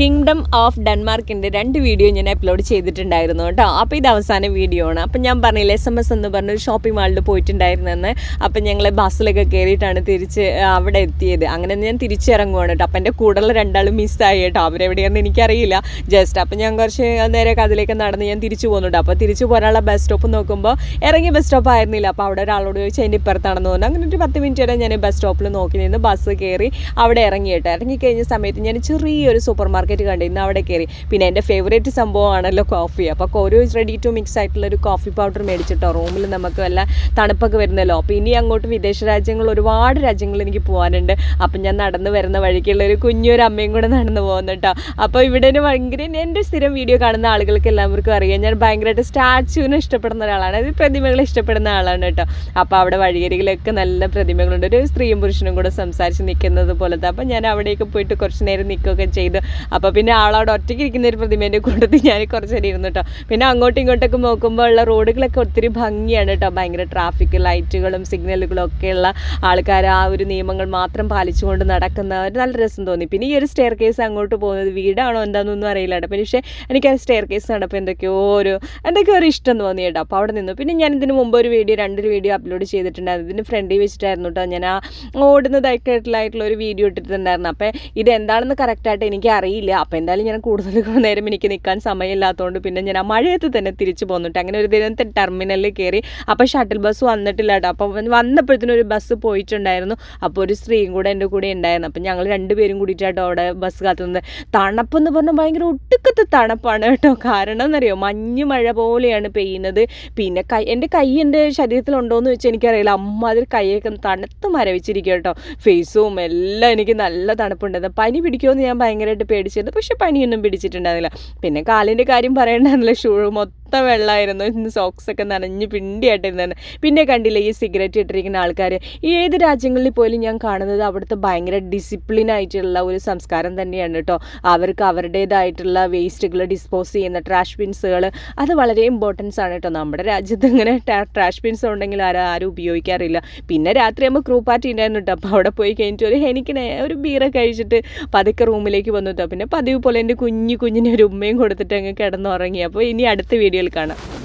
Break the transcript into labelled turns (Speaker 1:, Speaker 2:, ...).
Speaker 1: Kingdom of ഡെൻമാർക്കിൻ്റെ 2 video ഞാൻ upload ചെയ്തിട്ടുണ്ടായിരുന്നു കേട്ടോ. അപ്പോൾ ഇത് അവസാന വീഡിയോ ആണ്. അപ്പം ഞാൻ പറഞ്ഞില്ല SMS എന്ന് പറഞ്ഞൊരു ഷോപ്പിംഗ് മാളിൽ പോയിട്ടുണ്ടായിരുന്നെന്ന്. അപ്പം ഞങ്ങൾ ബസ്സിലൊക്കെ കയറിയിട്ടാണ് തിരിച്ച് അവിടെ എത്തിയത്. അങ്ങനെ ഞാൻ തിരിച്ചിറങ്ങുവാണ് കേട്ടോ. അപ്പം എൻ്റെ കൂടെയുള്ള 2 ആളും മിസ്സായി കേട്ടോ. അവരെവിടെയാണെന്ന് എനിക്കറിയില്ല. അപ്പം ഞാൻ കുറച്ച് നേരെ അതിലേക്ക് നടന്ന് ഞാൻ തിരിച്ചു പോകുന്നുണ്ട്. അപ്പോൾ തിരിച്ചു പോരാനുള്ള ബസ് സ്റ്റോപ്പ് നോക്കുമ്പോൾ ഇറങ്ങിയ ബസ് സ്റ്റോപ്പ് ആയിരുന്നില്ല. അപ്പോൾ അവിടെ ഒരാളോട് ചോദിച്ചാൽ അതിൻ്റെ ഇപ്പുറത്താണെന്ന് തോന്നുന്നു. അങ്ങനെ ഒരു 10 മിനിറ്റ് വരെ ഞാൻ ബസ് സ്റ്റോപ്പിൽ നോക്കി നിന്ന് ബസ് കയറി അവിടെ ഇറങ്ങി കേട്ടോ. ഇറങ്ങിക്കഴിഞ്ഞ സമയത്ത് ഞാൻ ചെറിയൊരു സൂപ്പർ മാർക്കറ്റ് കണ്ടിരുന്നു, അവിടെ കയറി. പിന്നെ എൻ്റെ ഫേവറേറ്റ് സംഭവമാണല്ലോ കോഫി. അപ്പോൾ ഒരു റെഡി ടു മിക്സ് ആയിട്ടുള്ളൊരു കോഫി പൗഡർ മേടിച്ചിട്ടോ. റൂമിൽ നമുക്ക് വല്ല തണുപ്പൊക്കെ വരുന്നല്ലോ. അപ്പോൾ ഇനി അങ്ങോട്ട് വിദേശ രാജ്യങ്ങൾ, ഒരുപാട് രാജ്യങ്ങൾ എനിക്ക് പോകാനുണ്ട്. അപ്പം ഞാൻ നടന്ന് വരുന്ന വഴിക്കുള്ള ഒരു കുഞ്ഞൊരു അമ്മയും കൂടെ നടന്നു പോകുന്നു കേട്ടോ. അപ്പോൾ ഇവിടെ ഭയങ്കര എൻ്റെ സ്ഥിരം വീഡിയോ കാണുന്ന ആളുകൾക്ക് എല്ലാവർക്കും അറിയാം, ഞാൻ ഭയങ്കരമായിട്ട് സ്റ്റാച്യൂവിനെ ഇഷ്ടപ്പെടുന്ന ഒരാളാണ്. അത് പ്രതിമകളെ ഇഷ്ടപ്പെടുന്ന ആളാണ് കേട്ടോ. അപ്പോൾ അവിടെ വഴിയരികിലൊക്കെ നല്ല പ്രതിമകളുണ്ട്. ഒരു സ്ത്രീയും പുരുഷനും കൂടെ സംസാരിച്ച് നിൽക്കുന്നത് പോലത്തെ. അപ്പോൾ ഞാൻ അവിടേക്ക് പോയിട്ട് കുറച്ച് നേരം നിൽക്കുകയൊക്കെ ചെയ്തു. അപ്പോൾ പിന്നെ ആളവിടെ ഒറ്റയ്ക്ക് ഇരിക്കുന്ന ഒരു പ്രതിമേൻ്റെ കൂട്ടത്തിൽ ഞാൻ കുറച്ച് നേരം ഇരുന്നു കേട്ടോ. പിന്നെ അങ്ങോട്ടും ഇങ്ങോട്ടൊക്കെ നോക്കുമ്പോൾ ഉള്ള റോഡുകളൊക്കെ ഒത്തിരി ഭംഗിയാണ് കേട്ടോ. ഭയങ്കര ട്രാഫിക് ലൈറ്റുകളും സിഗ്നലുകളും ഒക്കെയുള്ള ആൾക്കാർ ആ ഒരു നിയമങ്ങൾ മാത്രം പാലിച്ചുകൊണ്ട് നടക്കുന്ന ഒരു നല്ല രസം തോന്നി. പിന്നെ ഈ ഒരു സ്റ്റെയർ കേസ് അങ്ങോട്ട് പോകുന്നത് വീടാണോ എന്താണെന്നൊന്നും അറിയില്ല കേട്ടോ. പക്ഷേ എനിക്ക് ആ സ്റ്റെയർ കേസ് കണ്ടപ്പോൾ എന്തൊക്കെയോ ഒരു ഇഷ്ടം തോന്നി കേട്ടോ. അപ്പോൾ അവിടെ നിന്നു. പിന്നെ ഞാൻ ഇതിന് മുമ്പ് ഒരു വീഡിയോ 2 വീഡിയോ അപ്ലോഡ് ചെയ്തിട്ടുണ്ടായിരുന്നു. ഇതിന് ഫ്രണ്ടിൽ വെച്ചിട്ടായിരുന്നു കേട്ടോ ഞാൻ ആ ഓടുന്നതായിട്ടുള്ള ഒരു വീഡിയോ ഇട്ടിട്ടുണ്ടായിരുന്നു. അപ്പോൾ ഇതെന്താണെന്ന് കറക്റ്റായിട്ട് എനിക്ക് അറിയില്ല. അപ്പോൾ എന്തായാലും ഞാൻ കൂടുതൽ നേരം എനിക്ക് നിൽക്കാൻ സമയമില്ലാത്തതുകൊണ്ട് പിന്നെ ഞാൻ ആ മഴയത്ത് തന്നെ തിരിച്ചു പോന്നിട്ട് അങ്ങനെ ഒരു ദിനത്തെ ടെർമിനലിൽ കയറി. അപ്പോൾ ഷട്ടിൽ ബസ് വന്നിട്ടില്ല കേട്ടോ. അപ്പോൾ വന്നപ്പോഴത്തേനും ഒരു ബസ് പോയിട്ടുണ്ടായിരുന്നു. അപ്പോൾ ഒരു സ്ത്രീയും കൂടെ എൻ്റെ കൂടെ ഉണ്ടായിരുന്നു. അപ്പം ഞങ്ങൾ 2 പേരും കൂടിയിട്ടാട്ടോ അവിടെ ബസ് കാത്തുന്നത്. തണുപ്പെന്ന് പറഞ്ഞാൽ ഭയങ്കര ഒട്ടുക്കത്തെ തണുപ്പാണ് കേട്ടോ. കാരണം എന്നറിയോ, മഞ്ഞ് മഴ പോലെയാണ് പെയ്യുന്നത്. പിന്നെ എൻ്റെ എൻ്റെ ശരീരത്തിലുണ്ടോ എന്ന് വെച്ചാൽ എനിക്കറിയില്ല. അമ്മാതിരി കൈയൊക്കെ തണുത്ത് മരവിച്ചിരിക്കുക കേട്ടോ. ഫേസും എല്ലാം എനിക്ക് നല്ല തണുപ്പുണ്ടായിരുന്നു. പനി പിടിക്കുമെന്ന് ഞാൻ ഭയങ്കരമായിട്ട് പേടിച്ചിരുന്നു. പക്ഷേ പനിയൊന്നും പിടിച്ചിട്ടുണ്ടായിരുന്നില്ല. പിന്നെ കാലിൻ്റെ കാര്യം പറയേണ്ടതില്ല, ഷൂ മൊത്തം വെള്ളമായിരുന്നു. ഇന്ന് സോക്സൊക്കെ നനഞ്ഞ് പിണ്ടിയായിട്ടിരുന്നു. പിന്നെ കണ്ടില്ല ഈ സിഗരറ്റ് ഇട്ടിരിക്കുന്ന ആൾക്കാർ. ഏത് രാജ്യങ്ങളിൽ പോലും ഞാൻ കാണുന്നത് അവിടുത്തെ ഭയങ്കര ഡിസിപ്ലിനായിട്ടുള്ള ഒരു സംസ്കാരം തന്നെയാണ് കേട്ടോ. അവർക്ക് അവരുടേതായിട്ടുള്ള വേസ്റ്റുകൾ ഡിസ്പോസ് ചെയ്യുന്ന ട്രാഷ് ബിൻസുകൾ, അത് വളരെ ഇമ്പോർട്ടൻസ് ആണ് കേട്ടോ. നമ്മുടെ രാജ്യത്ത് ഇങ്ങനെ ട്രാഷ് ബിൻസ് ഉണ്ടെങ്കിൽ ആരും ഉപയോഗിക്കാറില്ല. പിന്നെ രാത്രി ആകുമ്പോൾ ക്രൂ പാർട്ടി ഉണ്ടായിരുന്നു കേട്ടോ. അപ്പോൾ അവിടെ പോയി കഴിഞ്ഞിട്ട് എനിക്ക് ഒരു ബീറൊക്കെ കഴിച്ചിട്ട് പതുക്കെ റൂമിലേക്ക് വന്നു കേട്ടോ. പിന്നെ പതിവ് പോലെ എൻ്റെ കുഞ്ഞിന് ഒരു ഉമ്മയും കൊടുത്തിട്ട് അങ്ങ് കിടന്നുറങ്ങി. അപ്പോൾ ഇനി അടുത്ത വീഡിയോയിൽ കാണാം.